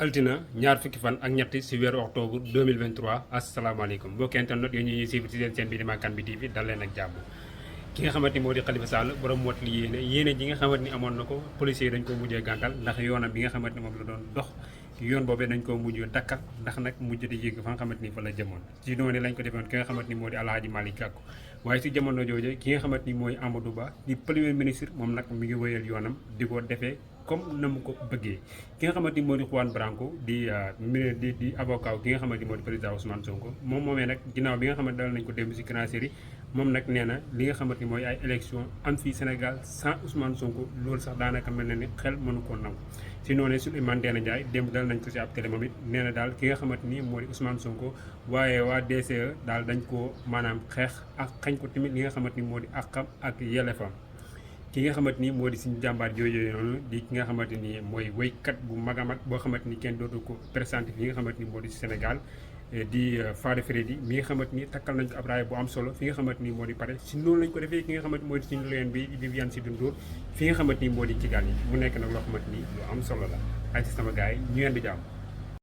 altina ñaar fukki fan ak ñetti si weeru octobre 2023 asalaamaaleykum mbokki internet yooyu ñuy suivre ci seen chaîne bi di Makane bi TV dal leen ak jàmm. ki nga xamante ni moo di Khalifa Sall borom mot li yéene ji nga xamante ni amoon na ko policiers yi dañ ko mujjee gàntal ndax yoonam bi nga xamante ni moom la doon dox yoon boobee dañ ko mujj dakkal ndax nag mujj di yëg fa nga xamante ni fa la jëmoon ci noonu lañ ko defoon ki nga xamante ni moo di Alhaji Malick Gakou waaye si jamono jooju ki nga xamante ni mooy Amadou Ba di premier ministre moom nag mi ngi wéyal yoonam di ko defee comme na mu ko bëggee ki nga xamante ni moo di Juan Branco di avocat ki nga xamante ni moo di président Ousmane Sonko moom moomee nag ginnaaw bi nga xamante dal nañ ko démb si Grand Série moom nag nee na li nga xamante ni mooy ay élection am fii Sénégal sans Ousmane Sonko loolu sax daanaka mel na ni xel mënu koo nangu si noonu Souleymane Ndéné Ndiaye démb dal nañ ko si ab télé moom it nee na daal ki nga xamante ni moo di Ousmane Sonko waaye waa DCE daal dañ ko maanaam xeex ak xañ ko tamit li nga xamante ni moo di àqam ak yelleefam ki nga xamante ni moo di suñu jàmbaar yooyu noonu di ki nga xamante ni mooy woykat bu mag a mag boo xamante ni kenn dootu ko présenté fi nga xamante ni moo di Sénégal di Fada Freddy mi nga xamante ni takkal nañ ko ab raaya bu am solo fi nga xamante ni moo di pare si noonu lañ ko defee ki nga xamante ni moo di suñu leen bi Viviane Chidid Ndour fi nga xamante ni moo di Kigali mu nekk nag loo xamante ni lu am solo la ay si sama gars yi ñu yeen di jàmm